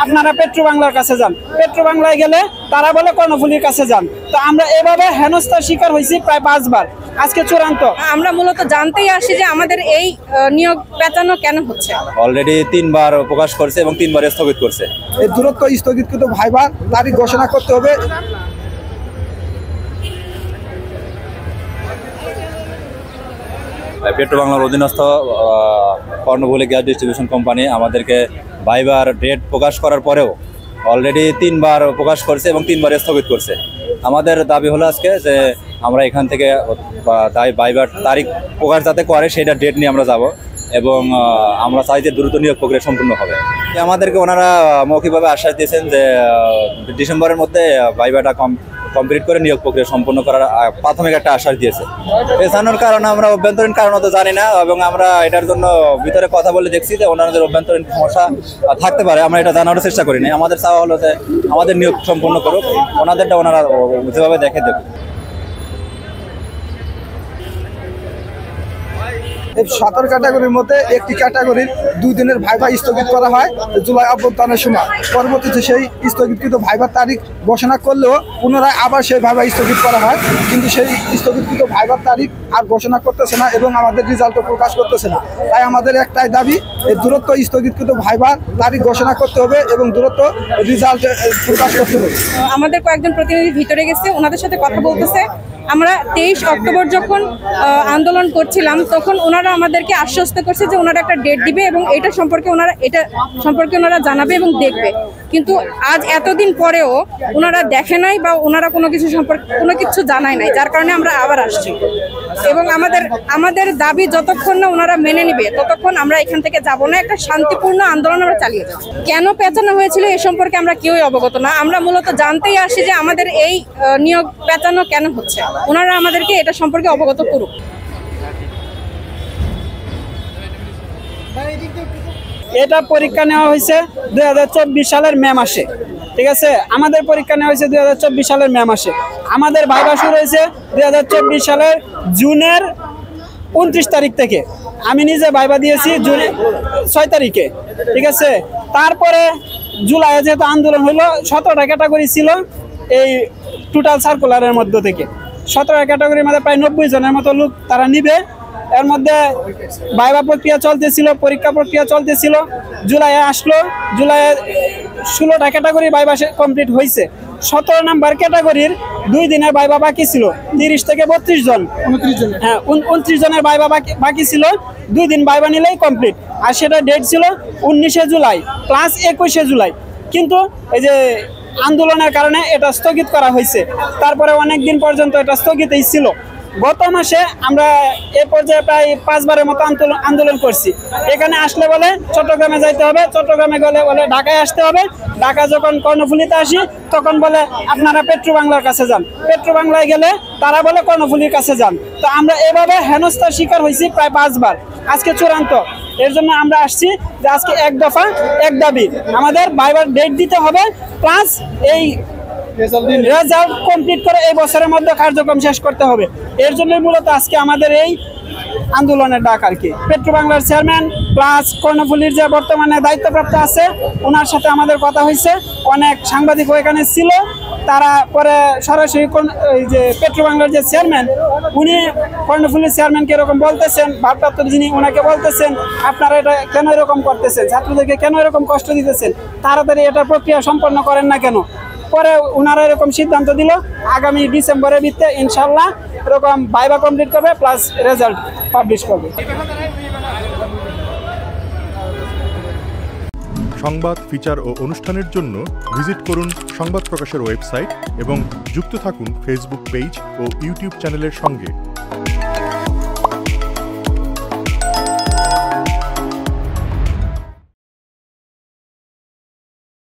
আপনারা পেট্রো বাংলার কাছে যান। পেট্রো বাংলায় গেলে তারা বলে কর্ণফুলীর কাছে যান। তো আমরা এভাবে হেনস্থার শিকার হয়েছি প্রায় 5 বার, আজকে চূড়ান্ত। আমরা মূলত জানতেই আসি যে আমাদের এই নিয়োগ পেঁচানো কেন হচ্ছে। অলরেডি 3 বার প্রকাশ করছে এবং 3 বার স্থগিত করছে। এই দূরত্ব স্থগিতকৃত ভাইবা তারিখ ঘোষণা করতে হবে। পেট্রো বাংলার অধীনস্থ কর্ণফুলী গ্যাস ডিস্ট্রিবিউশন কোম্পানি আমাদেরকে ভাইবার ডেট প্রকাশ করার পরেও অলরেডি 3 বার প্রকাশ করছে এবং 3 বার স্থগিত করছে। আমাদের দাবি হলো আজকে যে আমরা এখান থেকে ভাইবার তারিখ প্রকাশ যাতে করে সেটা ডেট নিয়ে আমরা যাব এবং আমরা চাই যে দ্রুত নিয়োগ প্রক্রিয়া সম্পূর্ণ হবে। আমাদেরকে ওনারা মৌখিকভাবে আশ্বাস দিয়েছেন যে ডিসেম্বরের মধ্যে ভাইবাটা কমপ্লিট করে নিয়োগ প্রক্রিয়া সম্পন্ন করার প্রাথমিক একটা আশ্বাস দিয়েছে। পেছানোর কারণে আমরা অভ্যন্তরীণ কারণ তো জানি না এবং আমরা এটার জন্য ভিতরে কথা বলে দেখছি যে ওনাদের অভ্যন্তরীণ সমস্যা থাকতে পারে, আমরা এটা জানার চেষ্টা করি না। আমাদের চাওয়া হলো যে আমাদের নিয়োগ সম্পন্ন করুক, ওনাদেরটা ওনারা যেভাবে দেখে দেবে। এই 17 ক্যাটাগরির মধ্যে একটি ক্যাটাগরির 2 দিনের ভাইবা স্থগিত করা হয় জুলাই অভ্যুত্থানের সময়। পরবর্তীতে সেই স্থগিতকৃত ভাইবার তারিখ ঘোষণা করলেও পুনরায় আবার সেই ভাইবা স্থগিত করা হয়, কিন্তু সেই স্থগিতকৃত ভাইবার তারিখ আর ঘোষণা করতেছে না এবং আমাদের রেজাল্টও প্রকাশ করতেছে না। তাই আমাদের একটাই দাবি, এই দূরত্ব স্থগিতকৃত ভাইবার তারিখ ঘোষণা করতে হবে এবং দূরত্ব রেজাল্ট প্রকাশ করতে হবে। আমাদের কয়েকজন প্রতিনিধি ভিতরে গেছে, ওনাদের সাথে কথা বলতেছে। আমরা 23 অক্টোবর যখন আন্দোলন করছিলাম তখন ওনারা আমাদেরকে আশ্বস্ত করছে যে ওনারা একটা ডেট দিবে এবং এটা সম্পর্কে ওনারা জানাবে এবং দেখবে, কিন্তু আজ এতদিন পরেও ওনারা দেখে নাই বা ওনারা কোনো কিছু সম্পর্কে কোনো কিছু জানায় নাই, যার কারণে আমরা আবার আসছি। এবং আমাদের দাবি যতক্ষণ না ওনারা মেনে নিবে ততক্ষণ আমরা এখান থেকে যাব না। একটা শান্তিপূর্ণ আন্দোলন আমরা চালিয়ে যাব। কেন পেঁচানো হয়েছিল এ সম্পর্কে আমরা কেউই অবগত না। আমরা মূলত জানতেই আসি যে আমাদের এই নিয়োগ পেঁচানো কেন হচ্ছে, ওনারা আমাদেরকে এটা সম্পর্কে অবগত করুক। এটা পরীক্ষা নেওয়া হয়েছে 2024 সালের মে মাসে, ঠিক আছে। আমাদের পরীক্ষা নেওয়া হয়েছে 2024 সালের মে মাসে। আমাদের ভাইবা শুরু হয়েছে 2024 সালের জুনের 29 তারিখ থেকে। আমি নিজে ভাইবা দিয়েছি জুনের 6 তারিখে, ঠিক আছে। তারপরে জুলাইয়ে যেহেতু আন্দোলন হলো, 17টা ক্যাটাগরি ছিল এই টোটাল সার্কুলারের মধ্য থেকে। 17টা ক্যাটাগরির মধ্যে প্রায় 90 জনের মতো লোক তারা নিবে। এর মধ্যে ভাইবা প্রক্রিয়া চলতেছিল, পরীক্ষা প্রক্রিয়া চলতেছিল। জুলাইয়ে আসলো, জুলাইয়ে 16টা ক্যাটাগরি ভাইবা কমপ্লিট হয়েছে। 17 নম্বর ক্যাটাগরির 2 দিনের ভাইবা বাকি ছিল, 30 থেকে 32 জন, 29 জনের ভাইবা বাকি ছিল। 2 দিন ভাইবা নিলেই কমপ্লিট, আর সেটা ডেট ছিল 19 জুলাই প্লাস 21 জুলাই। কিন্তু এই যে আন্দোলনের কারণে এটা স্থগিত করা হয়েছে। তারপরে অনেক দিন পর্যন্ত এটা স্থগিতই ছিল। গত মাসে আমরা এ পর্যায়ে প্রায় 5 বারের মতো আন্দোলন করছি। এখানে আসলে বলে চট্টগ্রামে যাইতে হবে, চট্টগ্রামে গেলে বলে ঢাকায় আসতে হবে। ঢাকা যখন কর্ণফুলীতে আসি তখন বলে আপনারা পেট্রো বাংলার কাছে যান। পেট্রো বাংলায় গেলে তারা বলে কর্ণফুলীর কাছে যান। তো আমরা এভাবে হেনস্থার শিকার হয়েছি প্রায় 5 বার, আজকে চূড়ান্ত। এর জন্য আমরা আসছি যে আজকে এক দফা এক দাবি, আমাদের ভাইবার ডেট দিতে হবে, প্লাস এই রেজাল্ট কমপ্লিট করে এই বছরের মধ্যে কার্যক্রম শেষ করতে হবে। এর জন্য মূলত আজকে আমাদের এই আন্দোলনের ডাক আর কি। পেট্রো বাংলার চেয়ারম্যান প্লাস কর্ণফুলীর যে বর্তমানে দায়িত্বপ্রাপ্ত আছে ওনার সাথে আমাদের কথা হয়েছে। অনেক সাংবাদিক এখানে ছিল, তারা পরে সরাসরি এই যে পেট্রো বাংলার যে চেয়ারম্যান উনি কর্ণফুলীর চেয়ারম্যানকে এরকম বলতেছেন, ভারপ্রাপ্ত যিনি ওনাকে বলতেছেন আপনারা এটা কেন এরকম করতেছেন, ছাত্রদেরকে কেন এরকম কষ্ট দিতেছেন, তাড়াতাড়ি এটা প্রক্রিয়া সম্পন্ন করেন না কেন। পরে ওনারা এরকম সিদ্ধান্ত দিল আগামী ডিসেম্বরের ভিতরে ইনশাল্লাহ এরকম ভাইবা কমপ্লিট করবে প্লাস রেজাল্ট পাবলিশ করবে। সংবাদ, ফিচার ও অনুষ্ঠানের জন্য ভিজিট করুন সংবাদ প্রকাশের ওয়েবসাইট এবং যুক্ত থাকুন ফেসবুক পেজ ও ইউটিউব চ্যানেলের সঙ্গে।